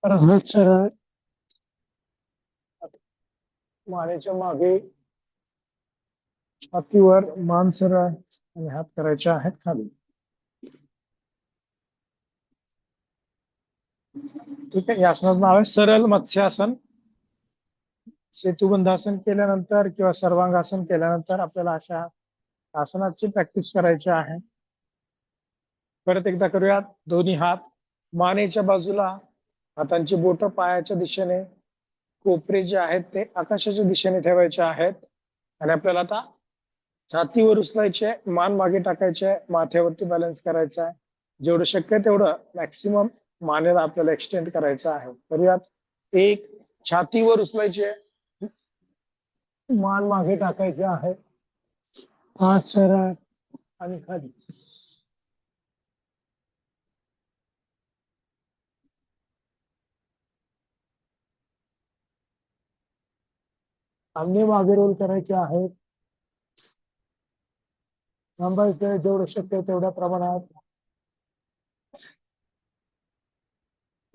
परत हात सरळ, मानेच्या मागे, छातीवर, मान सरळ आणि हात करायचे आहेत खाली. ठीक आहे, या आसनाचं नाव आहे सरळ मत्स्यासन. सेतुबंधासन केल्यानंतर किंवा सर्वांगासन केल्यानंतर आपल्याला अशा आसनाची प्रॅक्टिस करायची आहे. परत एकदा करूयात. दोन्ही हात मानेच्या बाजूला, हातांची बोट पायाच्या दिशेने, कोपरे जे आहेत ते आकाशाच्या दिशेने ठेवायचे आहेत, आणि आपल्याला आता छातीवर उचलायचे, मान मागे टाकायचे, माथ्यावरती बॅलन्स करायचा आहे. जेवढं शक्य तेवढं मॅक्सिमम मानेला आपल्याला एक्सटेंड करायचं आहे. करूयात. एक, छातीवर उचलायचे, मान मागे टाकायचे आहे, हात सरळ आणि खाली. खांदे मागे रोल करायचे आहेत. थांबायचं जेवढं शक्य तेवढ्या प्रमाणात.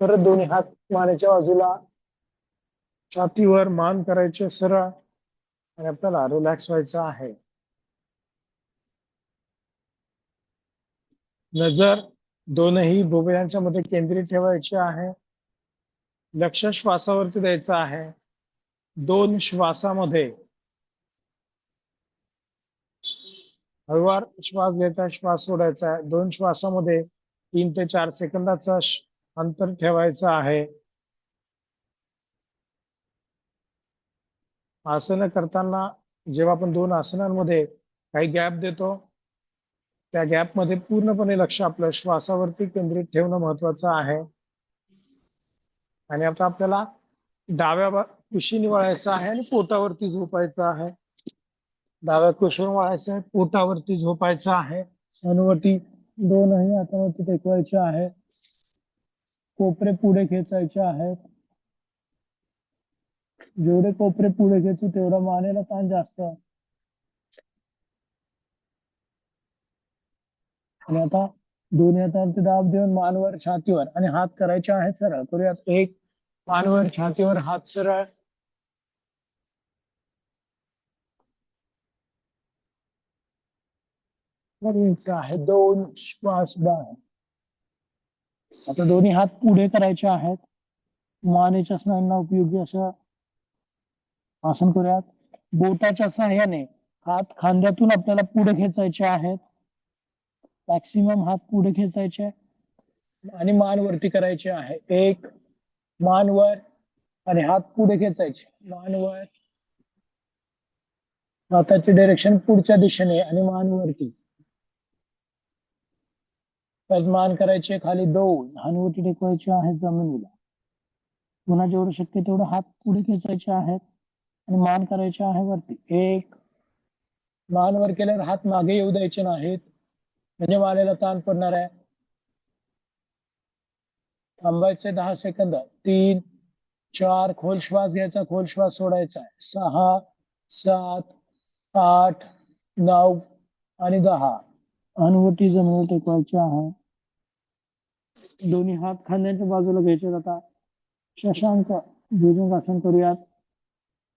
परत दोन्ही हात मानेच्या बाजूला, छातीवर, मान करायचे सरळ आणि आपल्याला रिलॅक्स व्हायचं आहे. नजर दोनही भुवयांच्या मध्ये केंद्रित ठेवायची आहे. लक्ष श्वासावरती द्यायचं आहे. दोन श्वासामध्ये हळूवार श्वास घ्यायचा, श्वास सोडायचा आहे. दोन श्वासामध्ये 3 ते 4 सेकंदाचा अंतर ठेवायचं आहे. आसन करताना जेव्हा आपण दोन आसनांमध्ये काही गॅप देतो, त्या गॅप मध्ये पूर्णपणे लक्ष आपलं श्वासावरती केंद्रित ठेवणं महत्वाचं आहे. आणि आता आपल्याला डाव्या कुशीने वळायचं आहे आणि पोटावरती झोपायचं आहे. डाव्या कुशीवर वळायचं आहे, पोटावरती झोपायचं आहे. हनुवटी दोनही हातावरती टेकवायचे आहे. कोपरे पुढे खेचायचे आहेत. जेवढे कोपरे पुढे खेचू तेवढा मानेला ताण जास्त. आणि आता दोन्ही हातावरती दाब देऊन मानवर, छातीवर आणि हात करायचे आहेत सरळ. करूयात. एक, मानवर, छातीवर, हात सरळ. आहे. दोन श्वास बाहेर. आता दोन्ही हात पुढे करायचे आहेत. मानेच्या स्नायूंना उपयोगी असं आसन करूयात. बोटाच्या सहाय्याने हात खांद्यातून आपल्याला पुढे खेचायचे आहेत. मॅक्सिमम हात पुढे खेचायचे आणि मान वरती करायचे आहे. एक, मान वर आणि हात पुढे खेचायचे, मान वर, हाताची डायरेक्शन पुढच्या दिशेने आणि मान वरती. मान करायचे खाली. दोन, हनुवटी टेकवायची आहे जमिनीला. पुन्हा जेवढं शक्य तेवढं हात पुढे खेचायचे आहेत आणि मान करायचे आहे वरती. एक, मान वर केल्यावर हात मागे येऊ द्यायचे नाहीत, म्हणजे मानेला ताण पडणार आहे. थांबायचे 10 सेकंद. 3, 4, खोल श्वास घ्यायचा, खोल श्वास सोडायचा आहे. 6, 7, 8, 9 आणि 10. हनुवटी जमिनीला टेकवायची आहे. दोन्ही हात खांद्याच्या बाजूला घ्यायचे जातात. शशांक भुजंगासन करूयात.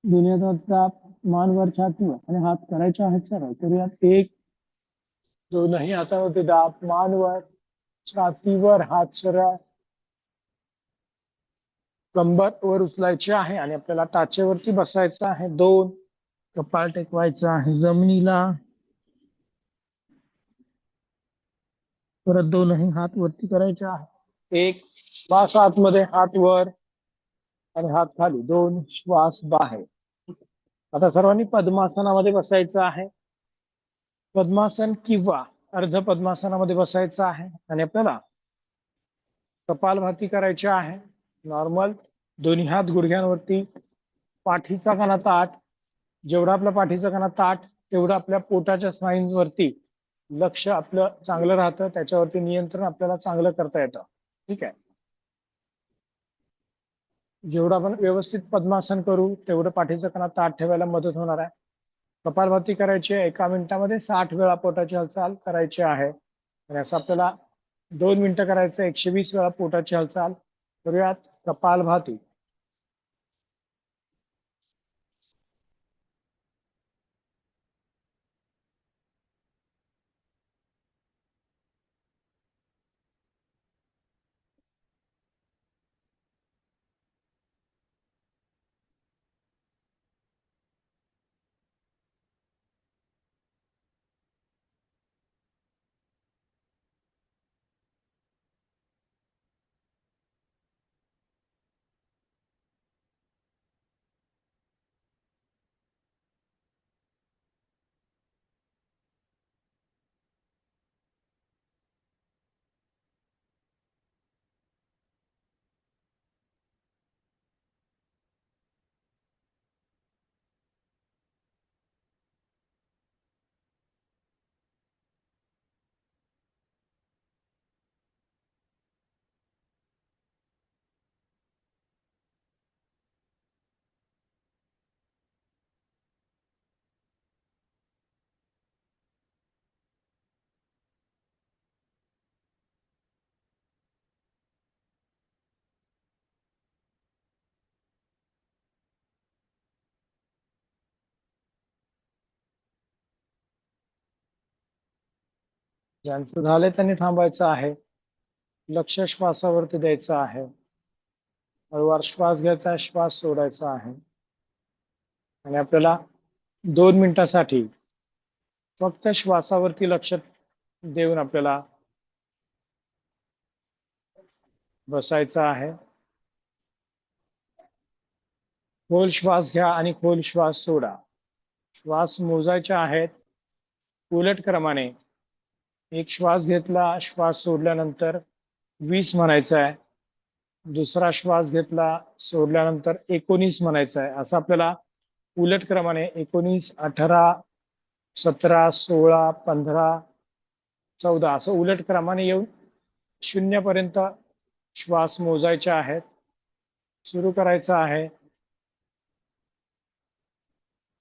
दोन्ही हाताचा मान वर छातीवर आणि हात करायचे आहेत सरळ. करूयात. एक, दोनही हातावरती दाब, मान वर, छातीवर, हात सरळ, कंबर वर उचलायची आहे आणि आपल्याला टाचेवरती बसायचं आहे. दोन, कपाळ टेकवायचं आहे जमिनीला. परत दोनही हात वरती करायचे आहे. एक, श्वास आतमध्ये, हात वर आणि हात खाली. दोन, श्वास बाहेर. आता सर्वांनी पद्मासनामध्ये बसायचं आहे. पद्मासन किंवा अर्ध पद्मासनामध्ये बसायचं आहे आणि आपल्याला कपालभाती करायची आहे. नॉर्मल दोन्ही हात गुडघ्यांवरती, पाठीचा कणा ताठ. जेवढा आपल्या पाठीचा कणा ताठ तेवढं आपल्या पोटाच्या स्नायूंवरती लक्ष आपलं चांगलं राहतं. त्याच्यावरती नियंत्रण आपल्याला चांगलं करता येतं. ठीक आहे. जेवढं आपण व्यवस्थित पद्मासन करू तेवढं पाठीचा कणा ताठ ठेवायला मदत होणार आहे. कपालभाती करायची आहे. 1 मिनिटामध्ये 60 वेळा पोटाची हालचाल करायची आहे आणि असं आपल्याला 2 मिनिटं करायचं. 120 वेळा पोटाची हालचाल करूयात. कपालभाती. ज्यांचं झालंय त्यांनी थांबायचं आहे. लक्ष श्वासावरती द्यायचं आहे. हळूवार श्वास घ्यायचा, श्वास सोडायचा आहे आणि आपल्याला 2 मिनिटासाठी फक्त श्वासावरती लक्ष देऊन आपल्याला बसायचं आहे. खोल श्वास घ्या आणि खोल श्वास सोडा. श्वास मोजायचे आहेत उलट क्रमाने. एक श्वास घेतला, श्वास सोडल्यानंतर 20 म्हणायचं आहे. दुसरा श्वास घेतला, सोडल्यानंतर 19 म्हणायचं आहे. असं आपल्याला उलट क्रमाने 19, 18, 17, 16, 15, 14 असं उलट क्रमाने येऊन 0 पर्यंत श्वास मोजायचे आहेत. सुरू करायचं आहे.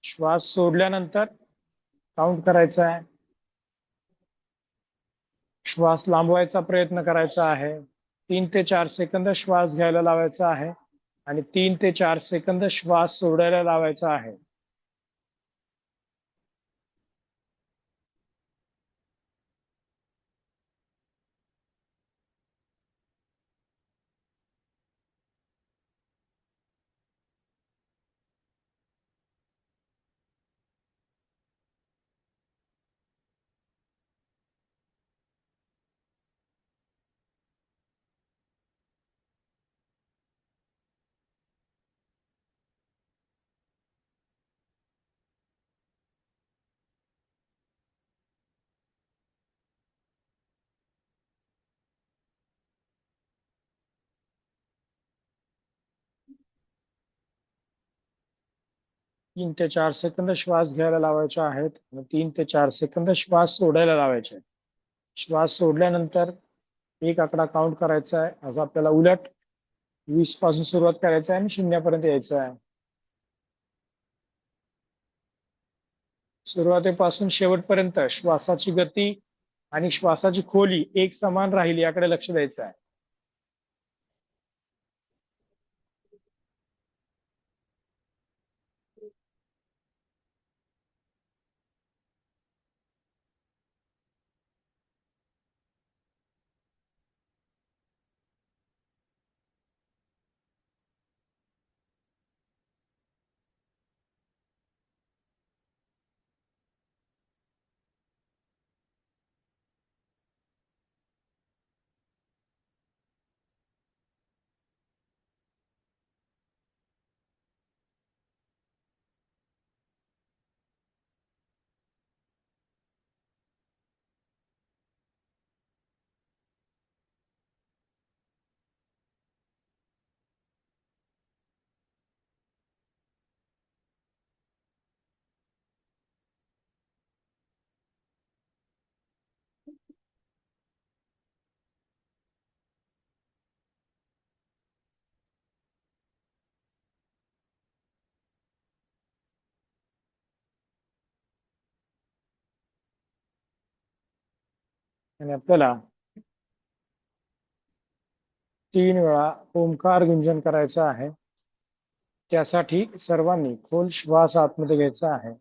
श्वास सोडल्यानंतर काउंट करायचा आहे. श्वास लांबवायचा प्रयत्न करायचा आहे. 3 ते 4 सेकंद श्वास घ्यायला लावायचा आहे आणि 3 ते 4 सेकंद श्वास सोडायला लावायचा आहे. तीन ते चार सेकंद श्वास घ्यायला लावायचे आहेत आणि 3 ते 4 सेकंद श्वास सोडायला लावायचे. श्वास सोडल्यानंतर एक आकडा काउंट करायचा आहे. असं आपल्याला उलट 20 पासून सुरुवात करायचं आहे आणि 0 पर्यंत यायचं आहे. सुरुवातीपासून शेवटपर्यंत श्वासाची गती आणि श्वासाची खोली एक समान राहील याकडे लक्ष द्यायचं आहे. आणि आपल्याला 3 वेळा ओंकार गुंजन करायचं आहे. त्यासाठी सर्वांनी खोल श्वास आतमध्ये घ्यायचा आहे.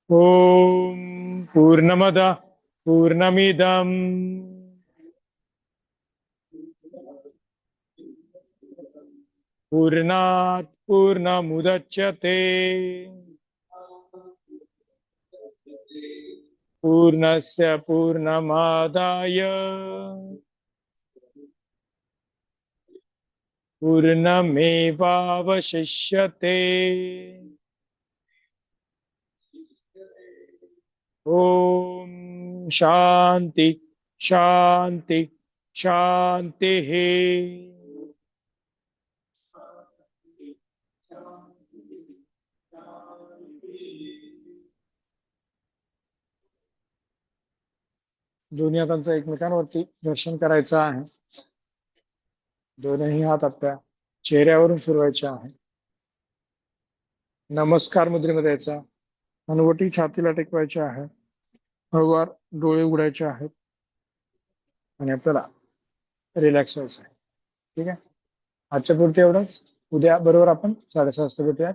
ओम पूर्णमद पूर्णमिदं पूर्णात् पूर्णमुदच्यते पूर्णस्य पूर्णमादाय पूर्णमेवावशिष्यते. ओम शांति शांति शांति. दोन्ही हातांचं एकमेकांवरती दर्शन करायचं आहे. दोन्ही हात आपल्या चेहऱ्यावरून फिरवायचे आहे. नमस्कार मुद्रेमध्ये यायचा. हनुवटी छातीला टेकवायची आहे. हळूवार डोळे उघडायचे आहेत आणि आपल्याला रिलॅक्स व्हायचं आहे. ठीक आहे. आजच्या पुरते एवढंच. उद्या बरोबर आपण 6:30 वाजता भेटूयात.